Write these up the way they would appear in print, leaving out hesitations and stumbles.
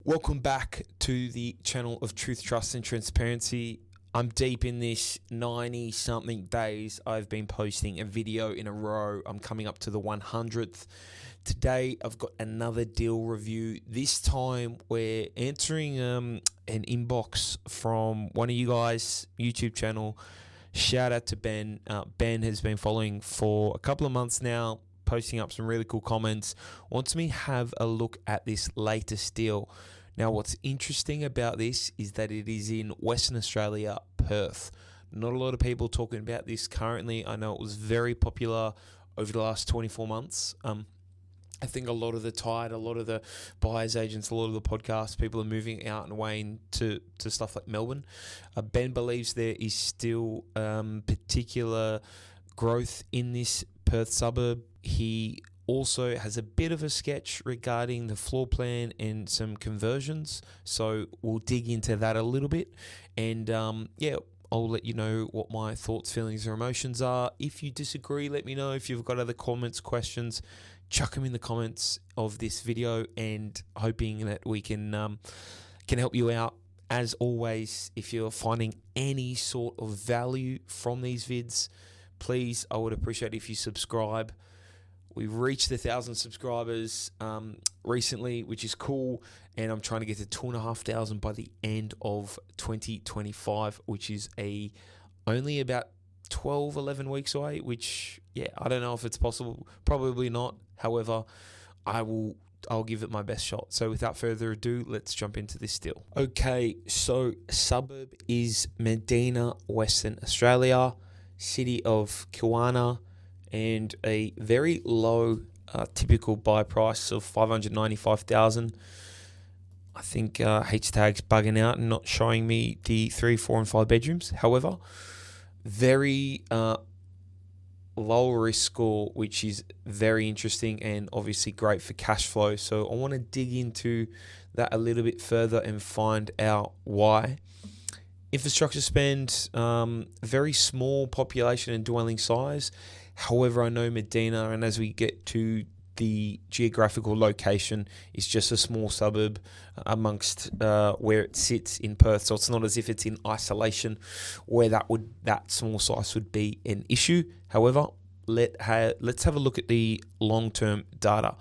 Welcome back to the channel of Truth, Trust and Transparency. I'm deep in this 90-something days. I've been posting a video in a row. I'm coming up to the 100th. Today, I've got another deal review. This time, we're answering an inbox from one of you guys' YouTube channel. Shout out to Ben. Ben has been following for a couple of months now, posting up some really cool comments. Wants me to have a look at this latest deal. Now, what's interesting about this is that it is in Western Australia, Perth. Not a lot of people talking about this currently. I know it was very popular over the last 24 months. I think a lot of the tide, a lot of the buyers agents, a lot of the podcasts, people are moving out and away into stuff like Melbourne. Ben believes there is still particular growth in this Perth suburb. He also has a bit of a sketch regarding the floor plan and some conversions. So we'll dig into that a little bit. And I'll let you know what my thoughts, feelings, or emotions are. If you disagree, let me know. If you've got other comments, questions, chuck them in the comments of this video, and hoping that we can help you out. As always, if you're finding any sort of value from these vids, please, I would appreciate if you subscribe. We've reached 1,000 subscribers recently, which is cool, and I'm trying to get to 2,500 by the end of 2025, which is only about 12, 11 weeks away, which, I don't know if it's possible. Probably not. However, I'll give it my best shot. So without further ado, let's jump into this deal. Okay, so suburb is Medina, Western Australia, city of Kiwana, and a very low typical buy price of $595,000. I think H-Tag's bugging out and not showing me the 3, 4, and 5 bedrooms. However, very low risk score, which is very interesting and obviously great for cash flow. So I want to dig into that a little bit further and find out why. Infrastructure spend, very small population and dwelling size. However, I know Medina, and as we get to the geographical location, is just a small suburb amongst where it sits in Perth. So it's not as if it's in isolation where that small size would be an issue. However, let's have a look at the long-term data.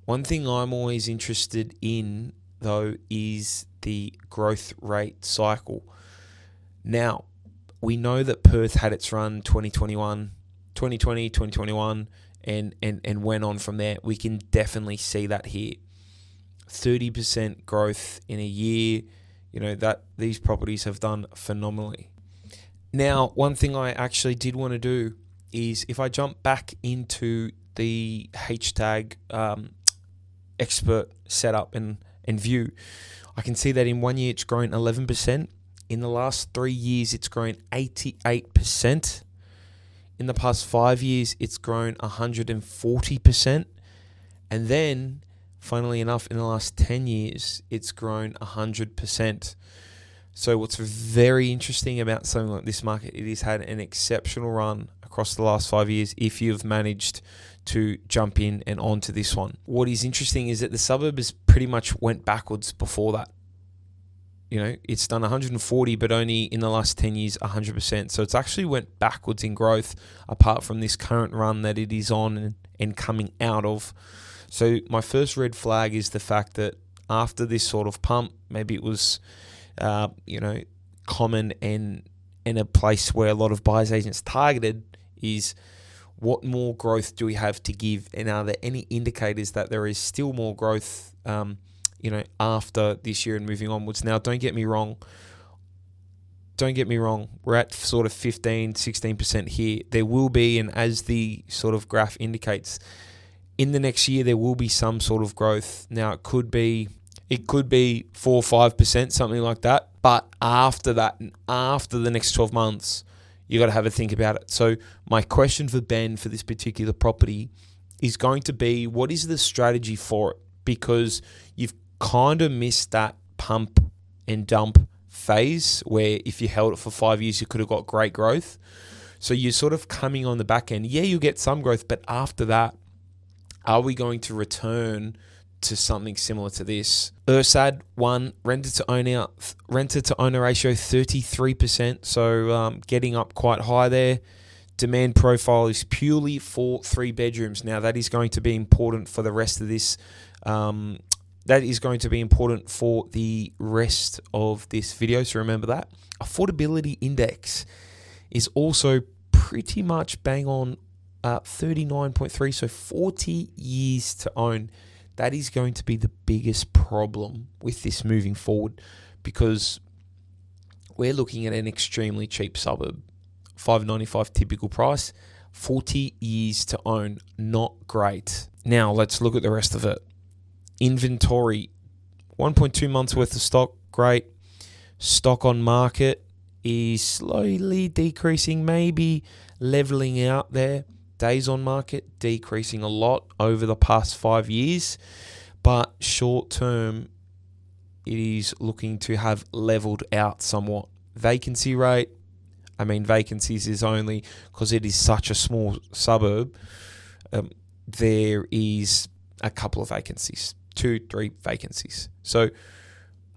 One thing I'm always interested in, though, is the growth rate cycle. Now, we know that Perth had its run 2020, 2021, and went on from there. We can definitely see that here. 30% growth in a year, that these properties have done phenomenally. Now, one thing I actually did want to do is, if I jump back into the H-Tag expert setup and view, I can see that in 1 year it's grown 11%. In the last 3 years, it's grown 88%. In the past 5 years, it's grown 140%. And then, funnily enough, in the last 10 years, it's grown 100%. So what's very interesting about something like this market, it has had an exceptional run across the last 5 years if you've managed to jump in and onto this one. What is interesting is that the suburb has pretty much went backwards before that. It's done 140, but only in the last 10 years, 100%. So it's actually went backwards in growth, apart from this current run that it is on and coming out of. So my first red flag is the fact that after this sort of pump, maybe it was, common and in a place where a lot of buyers agents targeted, is what more growth do we have to give? And are there any indicators that there is still more growth, after this year and moving onwards? Now, don't get me wrong. We're at sort of 15, 16% here. There will be, and as the sort of graph indicates, in the next year, there will be some sort of growth. Now, it could be 4 or 5%, something like that. But after that, and after the next 12 months, you got to have a think about it. So my question for Ben for this particular property is going to be, what is the strategy for it? Because you've kind of missed that pump and dump phase where if you held it for 5 years, you could have got great growth. So you're sort of coming on the back end. Yeah, you'll get some growth, but after that, are we going to return to something similar to this. Ursad 1, rented to owner ratio 33%, so getting up quite high there. Demand profile is purely for 3 bedrooms. Now that is going to be important for the rest of this. That is going to be important for the rest of this video, so remember that. Affordability index is also pretty much bang on 39.3, so 40 years to own. That is going to be the biggest problem with this moving forward, because we're looking at an extremely cheap suburb. $595 typical price, 40 years to own, not great. Now let's look at the rest of it. Inventory, 1.2 months worth of stock, great. Stock on market is slowly decreasing, maybe leveling out there. Days on market decreasing a lot over the past 5 years, but short term it is looking to have leveled out somewhat. Vacancy rate, vacancies is only because it is such a small suburb. There is a couple of vacancies, 2-3 vacancies. So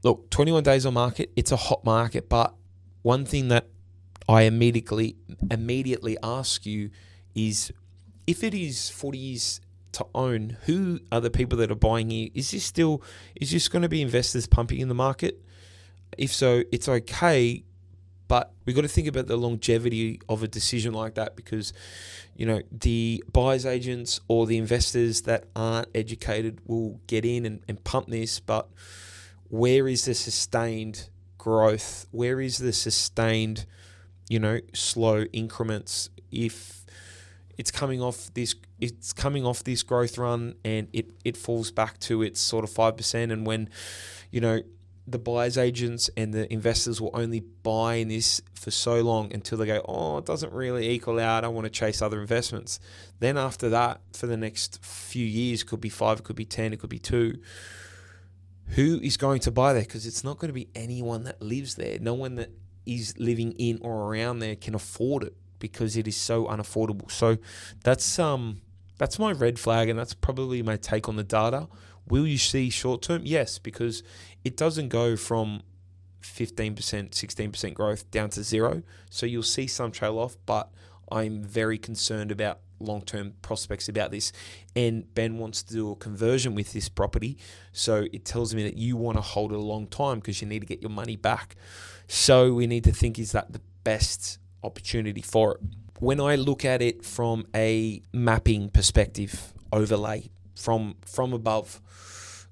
look, 21 days on market, it's a hot market, but one thing that I immediately ask you is, if it is 40 years to own, who are the people that are buying here? Is this going to be investors pumping in the market? If so, it's okay, but we've got to think about the longevity of a decision like that, because, the buyer's agents or the investors that aren't educated will get in and pump this, but where is the sustained growth? Where is the sustained, slow increments? If it's coming off this growth run and it falls back to its sort of 5%, and when, the buyer's agents and the investors will only buy in this for so long until they go, oh, it doesn't really equal out, I want to chase other investments. Then after that, for the next few years, it could be 5, it could be 10, it could be 2. Who is going to buy there? Because it's not going to be anyone that lives there. No one that is living in or around there can afford it, because it is so unaffordable. So that's my red flag, and that's probably my take on the data. Will you see short term? Yes, because it doesn't go from 15%, 16% growth down to 0. So you'll see some trail off, but I'm very concerned about long-term prospects about this. And Ben wants to do a conversion with this property. So it tells me that you want to hold it a long time because you need to get your money back. So we need to think, is that the best opportunity for it? When I look at it from a mapping perspective, overlay from above,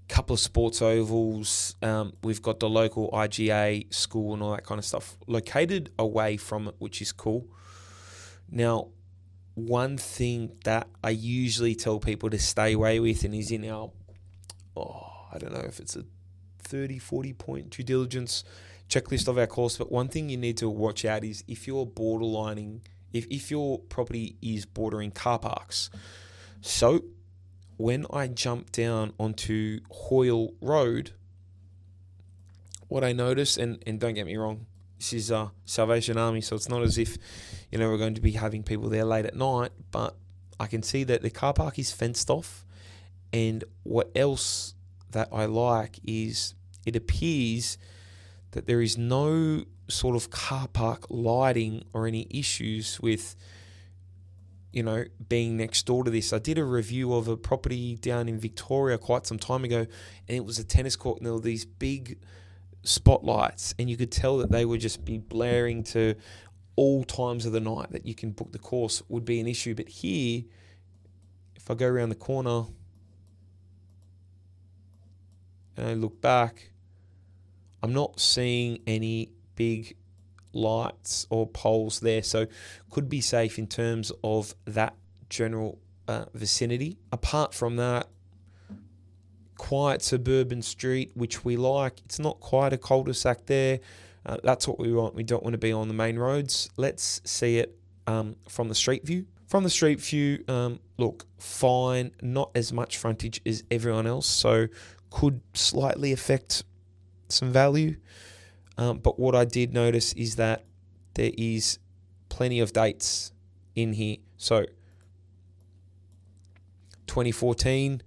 couple of sports ovals, we've got the local IGA school and all that kind of stuff located away from it, which is cool. Now, one thing that I usually tell people to stay away with, and is in our, I don't know if it's a 30, 40 point due diligence checklist of our course, but one thing you need to watch out is if you're borderlining, if your property is bordering car parks. So when I jump down onto Hoyle Road, what I noticed, and don't get me wrong, this is Salvation Army, so it's not as if, we're going to be having people there late at night, but I can see that the car park is fenced off. And what else that I like is it appears that there is no sort of car park lighting or any issues with, being next door to this. I did a review of a property down in Victoria quite some time ago, and it was a tennis court, and there were these big spotlights, and you could tell that they would just be blaring to all times of the night that you can book the course would be an issue. But here, if I go around the corner and I look back, I'm not seeing any big lights or poles there, so could be safe in terms of that general vicinity. Apart from that, quiet suburban street, which we like. It's not quite a cul-de-sac there. That's what we want. We don't want to be on the main roads. Let's see it from the street view. From the street view, look, fine. Not as much frontage as everyone else, so could slightly affect some value. But what I did notice is that there is plenty of dates in here. So 2014,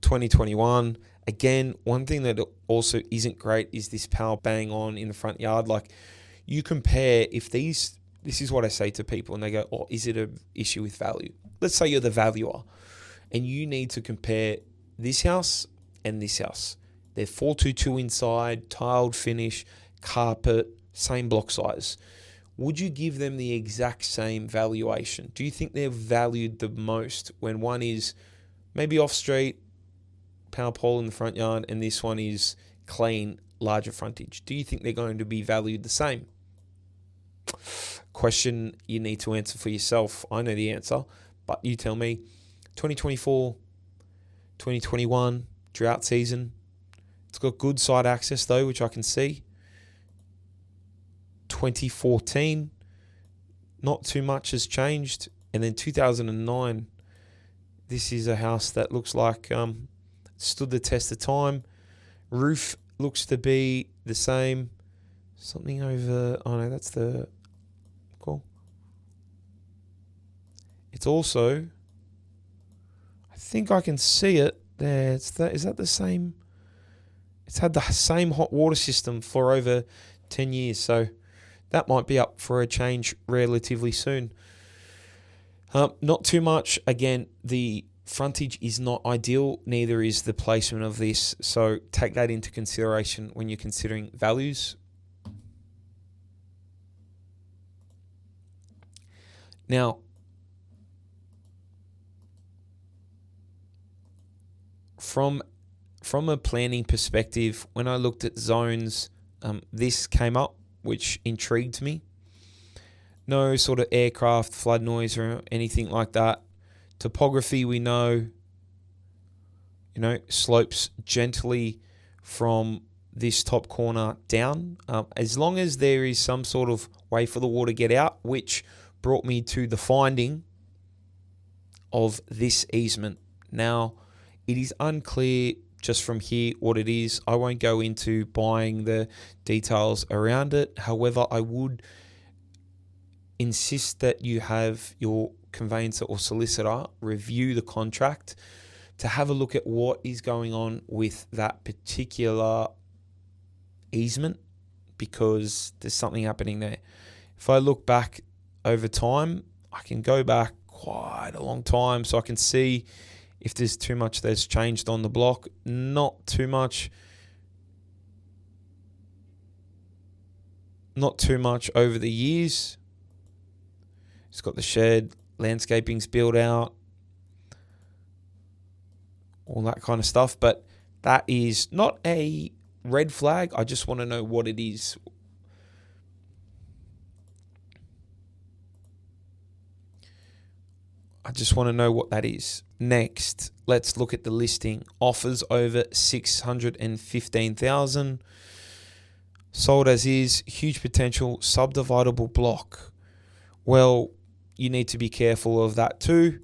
2021. Again, one thing that also isn't great is this power bang on in the front yard. Like, you compare, if this is what I say to people, and they go, oh, is it an issue with value? Let's say you're the valuer and you need to compare this house and this house. They're 422 inside, tiled finish, carpet, same block size. Would you give them the exact same valuation? Do you think they're valued the most when one is maybe off street, power pole in the front yard, and this one is clean, larger frontage? Do you think they're going to be valued the same? Question you need to answer for yourself. I know the answer, but you tell me. 2024, 2021, drought season. It's got good side access though, which I can see. 2014, not too much has changed. And then 2009, this is a house that looks like stood the test of time. Roof looks to be the same. Something over, oh no, that's the, cool. It's also, I think I can see it there. Is that the same? It's had the same hot water system for over 10 years. So that might be up for a change relatively soon. Not too much. Again, the frontage is not ideal, neither is the placement of this. So take that into consideration when you're considering values. Now, from a planning perspective, when I looked at zones, this came up, which intrigued me. No sort of aircraft, flood noise or anything like that. Topography, we know, slopes gently from this top corner down. As long as there is some sort of way for the water to get out, which brought me to the finding of this easement. Now, it is unclear just from here what it is. I won't go into buying the details around it. However, I would insist that you have your conveyancer or solicitor review the contract to have a look at what is going on with that particular easement, because there's something happening there. If I look back over time, I can go back quite a long time, so I can see if there's too much that's changed on the block. Not too much. Not too much over the years. It's got the shed, landscaping's built out, all that kind of stuff. But that is not a red flag. I just want to know what it is. I just want to know what that is. Next, let's look at the listing. Offers over 615,000. Sold as is. Huge potential. Subdividable block. Well, you need to be careful of that too,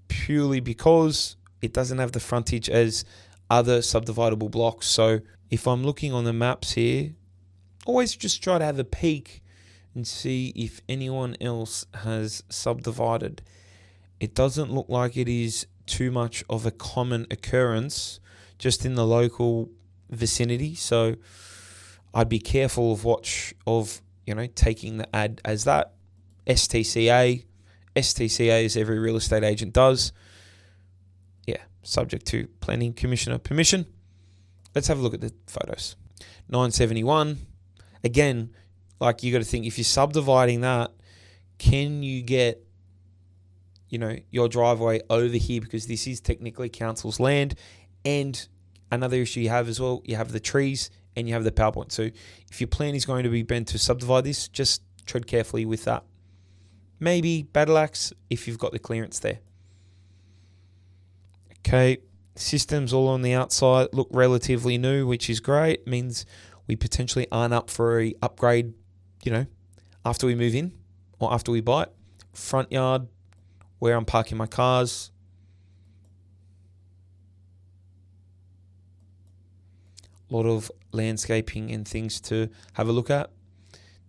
purely because it doesn't have the frontage as other subdividable blocks. So if I'm looking on the maps here, always just try to have a peek and see if anyone else has subdivided. It doesn't look like it is too much of a common occurrence just in the local vicinity. So I'd be careful of taking the ad as that. STCA as every real estate agent does. Yeah, subject to planning commissioner permission. Let's have a look at the photos. 971. Again, like, you got to think, if you're subdividing that, can you get your driveway over here, because this is technically council's land. And another issue you have as well, you have the trees and you have the PowerPoint. So if your plan is going to be bent to subdivide this, just tread carefully with that. Maybe battle axe if you've got the clearance there. Okay, systems all on the outside look relatively new, which is great. Means we potentially aren't up for a upgrade, after we move in or after we buy it. Front yard, where I'm parking my cars. A lot of landscaping and things to have a look at.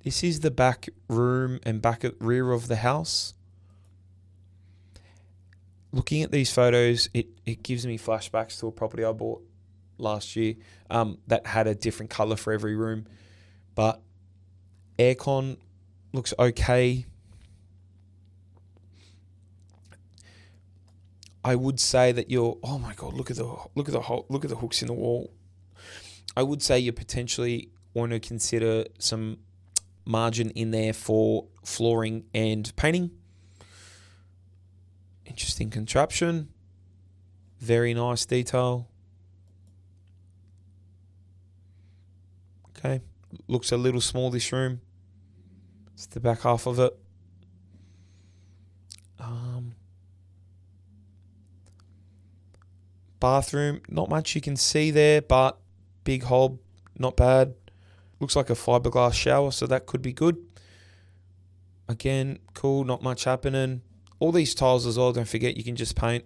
This is the back room and rear of the house. looking at these photos, it gives me flashbacks to a property I bought last year that had a different color for every room. But aircon looks okay. I would say that oh my god, look at the hooks in the wall. I would say you potentially want to consider some margin in there for flooring and painting. Interesting contraption. Very nice detail. Okay. Looks a little small, this room. It's the back half of it. Bathroom, not much you can see there, but big hob, not bad. Looks like a fiberglass shower, so that could be good. Again, cool, not much happening. All these tiles as well, don't forget you can just paint.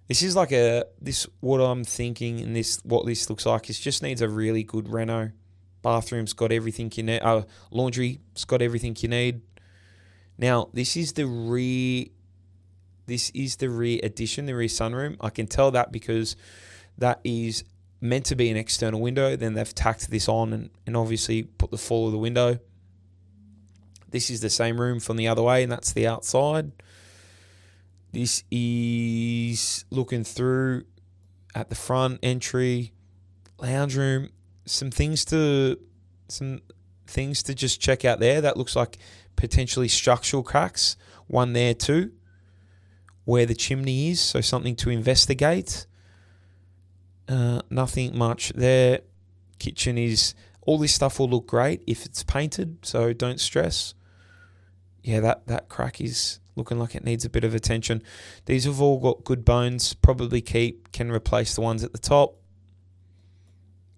This is like what I'm thinking, and what this looks like is just needs a really good reno. Bathroom's got everything you need. Laundry's got everything you need. Now, this is the rear addition, the rear sunroom. I can tell that because that is meant to be an external window. Then they've tacked this on and obviously put the fall of the window. This is the same room from the other way, and that's the outside. This is looking through at the front entry, lounge room. Some things to just check out there. That looks like potentially structural cracks. One there too, where the chimney is. So something to investigate. Nothing much there. Kitchen is, all this stuff will look great if it's painted, so don't stress. Yeah, that crack is looking like it needs a bit of attention. These have all got good bones. Probably can replace the ones at the top.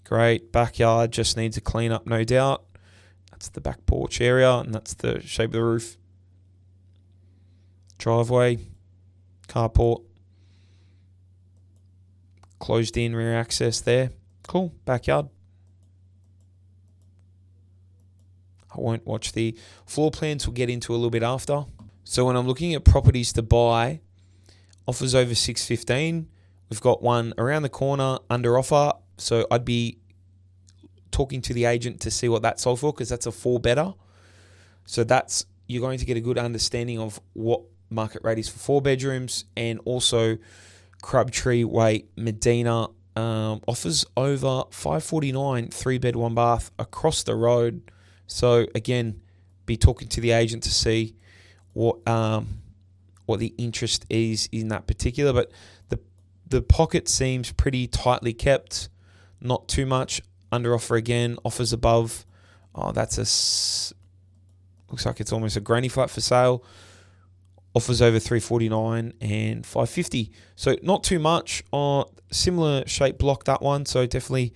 Great. Backyard just needs a clean up, no doubt. That's the back porch area, and that's the shape of the roof. Driveway, carport, closed in rear access there. Cool. Backyard. I won't watch the floor plans. We'll get into a little bit after. So when I'm looking at properties to buy, offers over 615. We've got one around the corner under offer. So I'd be talking to the agent to see what that sold for, because that's a 4-bedder. So you're going to get a good understanding of what market rate is for 4 bedrooms. And also Crabtree Way Medina offers over 549, 3-bed, 1-bath across the road. So again, be talking to the agent to see what the interest is in that particular. But the pocket seems pretty tightly kept, not too much. Under offer again, offers above. Oh, looks like it's almost a granny flat for sale. Offers over 349 and 550. So not too much. Similar shape block, that one. So definitely,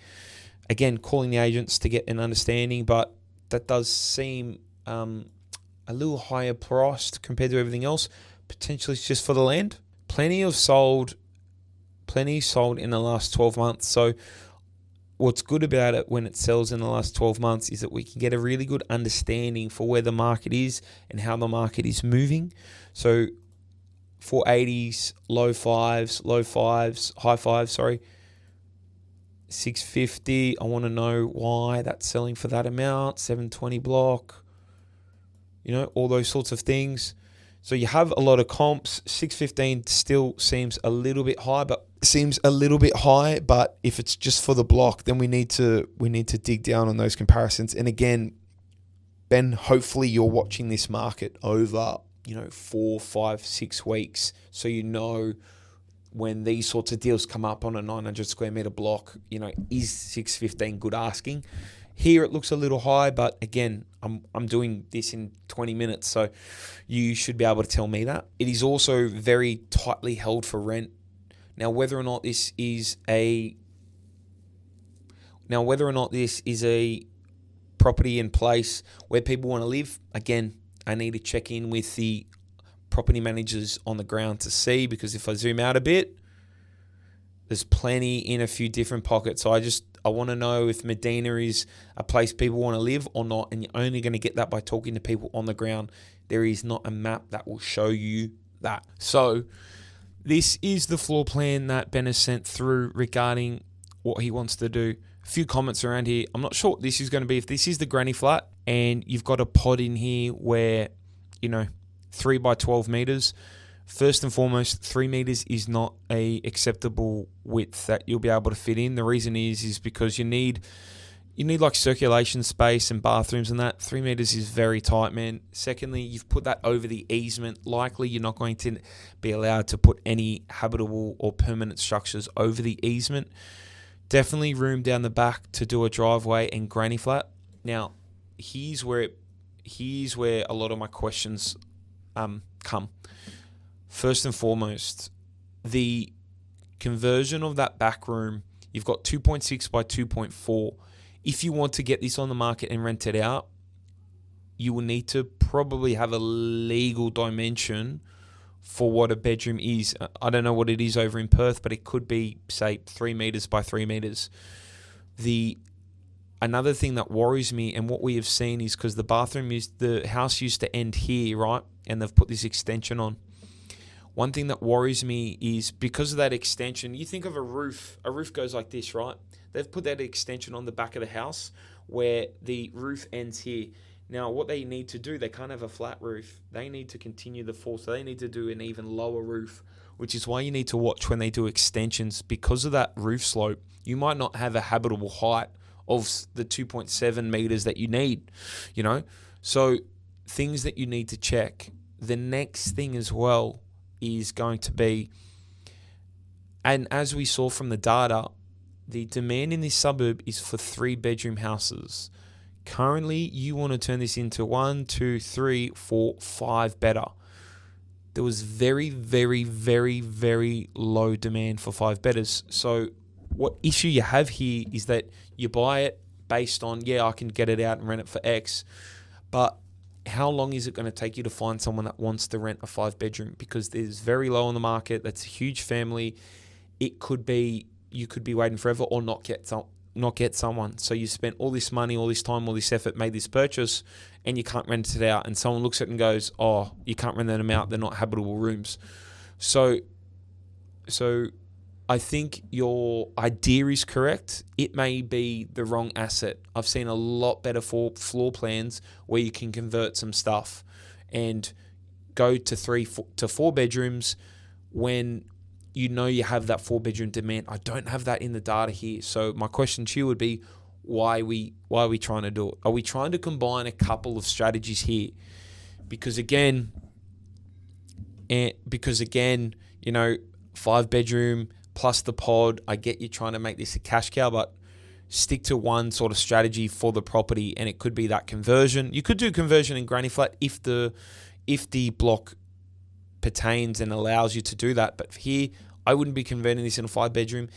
again, calling the agents to get an understanding. But that does seem a little higher priced compared to everything else. Potentially it's just for the land. Plenty sold in the last 12 months. So what's good about it when it sells in the last 12 months is that we can get a really good understanding for where the market is and how the market is moving. So 480s, low fives, high fives, 650. I want to know why that's selling for that amount. 720 block, all those sorts of things. So you have a lot of comps. 615 still seems a little bit high, but if it's just for the block, then we need to dig down on those comparisons. And again, Ben, hopefully you're watching this market over 4, 5, 6 weeks, so when these sorts of deals come up on a 900 square meter block, is 615 good asking? Here it looks a little high, but again, I'm doing this in 20 minutes, so you should be able to tell me that. It is also very tightly held for rent. Now, whether or not this is a property in place where people want to live, again, I need to check in with the property managers on the ground to see, because if I zoom out a bit, there's plenty in a few different pockets. So I want to know if Medina is a place people want to live or not, and you're only going to get that by talking to people on the ground. There is not a map that will show you that. So this is the floor plan that Ben has sent through regarding what he wants to do. A few comments around here. I'm not sure what this is going to be. If this is the granny flat and you've got a pod in here where, 3 by 12 meters, first and foremost, 3 meters is not a acceptable width that you'll be able to fit in. The reason is because you need like circulation space and bathrooms and that. 3 meters is very tight, man. Secondly, you've put that over the easement. Likely you're not going to be allowed to put any habitable or permanent structures over the easement. Definitely room down the back to do a driveway and granny flat. Now, here's where a lot of my questions come. First and foremost, the conversion of that back room, you've got 2.6 by 2.4. If you want to get this on the market and rent it out, you will need to probably have a legal dimension for what a bedroom is. I don't know what it is over in Perth, but it could be, say, 3 meters by 3 meters. Another thing that worries me, and what we have seen, is because the house used to end here, right? And they've put this extension on. One thing that worries me is because of that extension, you think of a roof goes like this, right? They've put that extension on the back of the house where the roof ends here. Now, what they need to do, they can't have a flat roof. They need to continue the fall, so they need to do an even lower roof, which is why you need to watch when they do extensions. Because of that roof slope, you might not have a habitable height of the 2.7 meters that you need, So things that you need to check. The next thing as well is going to be, and as we saw from the data, the demand in this suburb is for 3-bedroom houses. Currently, you want to turn this into 1, 2, 3, 4, 5 better. There was very, very, very, very low demand for 5 bedders. So what issue you have here is that you buy it based on, I can get it out and rent it for X, but how long is it going to take you to find someone that wants to rent a 5-bedroom? Because there's very low on the market. That's a huge family. It could be, you could be waiting forever or not get someone. So you spent all this money, all this time, all this effort, made this purchase, and you can't rent it out. And someone looks at it and goes, oh, you can't rent them out. They're not habitable rooms. So I think your idea is correct. It may be the wrong asset. I've seen a lot better floor plans where you can convert some stuff and go to 3 to 4 bedrooms when you have that 4-bedroom demand. I don't have that in the data here. So my question to you would be, why are we trying to do it? Are we trying to combine a couple of strategies here? Because again, 5-bedroom plus the pod, I get you trying to make this a cash cow, but stick to one sort of strategy for the property, and it could be that conversion. You could do conversion in granny flat if the block pertains and allows you to do that. But here, I wouldn't be converting this in a 5-bedroom.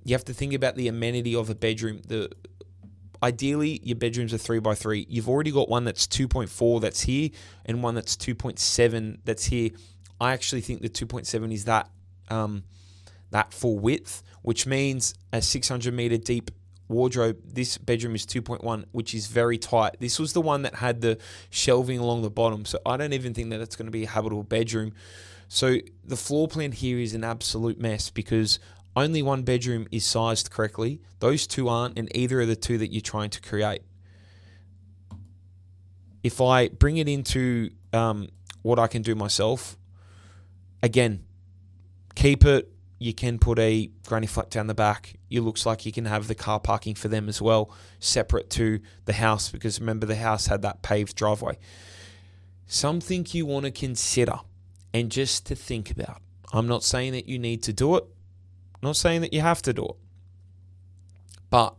You have to think about the amenity of a bedroom. Ideally, your bedrooms are 3 by 3. You've already got one that's 2.4 that's here and one that's 2.7 that's here. I actually think the 2.7 is that full width, which means a 600 meter deep wardrobe. This bedroom is 2.1, which is very tight. This was the one that had the shelving along the bottom, so I don't even think that it's going to be a habitable bedroom. So the floor plan here is an absolute mess because only one bedroom is sized correctly. Those two aren't, and either of the two that you're trying to create. If I bring it into what I can do myself, again, keep it. You can put a granny flat down the back. It looks like you can have the car parking for them as well, separate to the house, because remember the house had that paved driveway. Something you want to consider and just to think about. I'm not saying that you need to do it. I'm not saying that you have to do it. But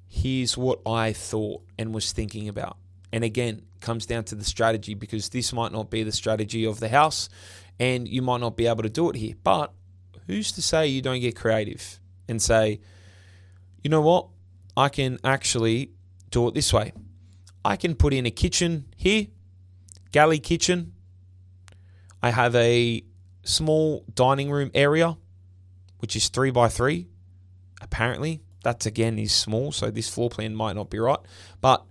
here's what I thought and was thinking about. And again, it comes down to the strategy, because this might not be the strategy of the house and you might not be able to do it here. But who's to say you don't get creative and say, you know what, I can actually do it this way. I can put in a kitchen here, galley kitchen. I have a small dining room area, which is 3 by 3. Apparently, that's again is small, so this floor plan might not be right. But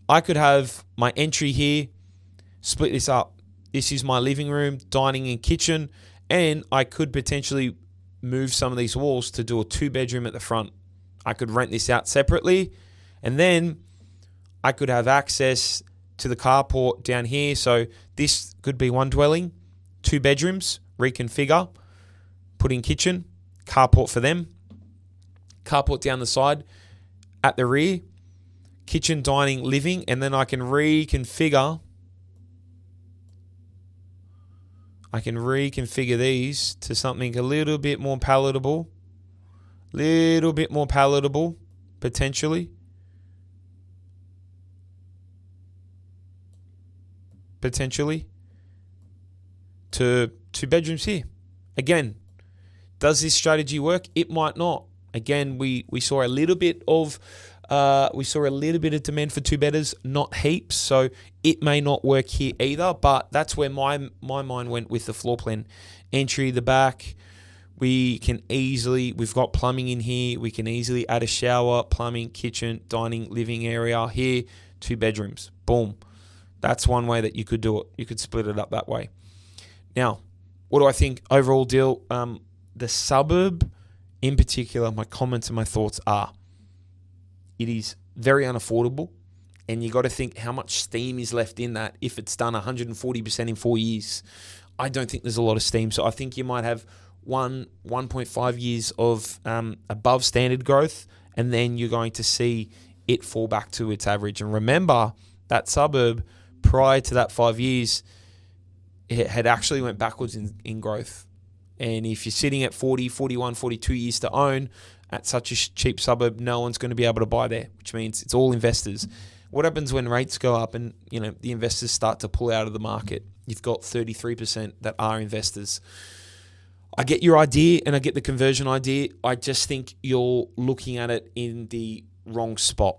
I could have my entry here, split this up, This is my living room, dining and kitchen, and I could potentially move some of these walls to do a 2-bedroom at the front. I could rent this out separately, and then I could have access to the carport down here. So this could be 1 dwelling, 2 bedrooms, reconfigure, put in kitchen, carport for them, carport down the side, at the rear, kitchen, dining, living, and then I can reconfigure these to something a little bit more palatable, potentially. To 2 bedrooms here. Again, does this strategy work? It might not. Again, we saw a little bit of demand for 2-bedders, not heaps. So it may not work here either. But that's where my mind went with the floor plan. Entry, the back. We've got plumbing in here. We can easily add a shower, plumbing, kitchen, dining, living area here. 2 bedrooms. Boom. That's one way that you could do it. You could split it up that way. Now, what do I think? Overall deal, the suburb in particular, my comments and my thoughts are, it is very unaffordable, and you got to think how much steam is left in that if it's done 140% in 4 years. I don't think there's a lot of steam, so I think you might have 1.5 years of above standard growth, and then you're going to see it fall back to its average. And remember, that suburb, prior to that 5 years, it had actually went backwards in growth. And if you're sitting at 40, 41, 42 years to own at such a cheap suburb, no one's going to be able to buy there, which means it's all investors. What happens when rates go up and the investors start to pull out of the market? You've got 33% that are investors. I get your idea and I get the conversion idea. I just think you're looking at it in the wrong spot.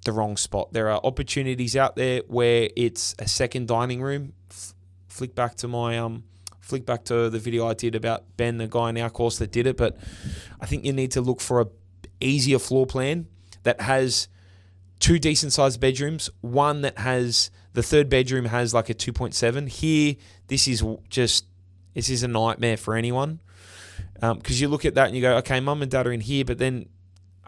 There are opportunities out there where it's a second dining room. Flick back to the video I did about Ben, the guy in our course that did it. But I think you need to look for a easier floor plan that has 2 decent sized bedrooms. One that has, the 3rd bedroom has like a 2.7. Here, this is a nightmare for anyone. Because you look at that and you go, okay, mum and dad are in here, but then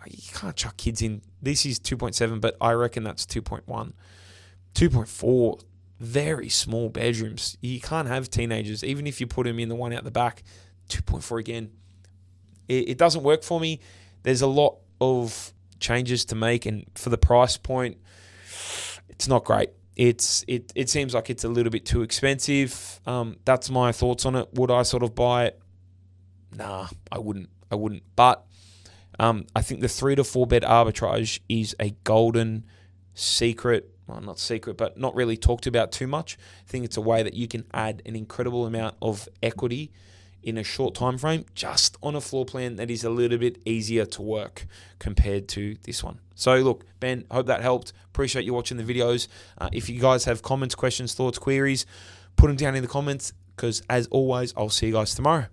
you can't chuck kids in. This is 2.7, but I reckon that's 2.1. 2.4, very small bedrooms. You can't have teenagers, even if you put them in the one out the back. 2.4 again. It doesn't work for me. There's a lot of changes to make, and for the price point, it's not great. It seems like it's a little bit too expensive. That's my thoughts on it. Would I sort of buy it? Nah, I wouldn't. But I think the 3 to 4 bed arbitrage is a golden secret. Well, not secret, but not really talked about too much. I think it's a way that you can add an incredible amount of equity in a short time frame, just on a floor plan that is a little bit easier to work compared to this one. So look, Ben, hope that helped. Appreciate you watching the videos. If you guys have comments, questions, thoughts, queries, put them down in the comments, because as always, I'll see you guys tomorrow.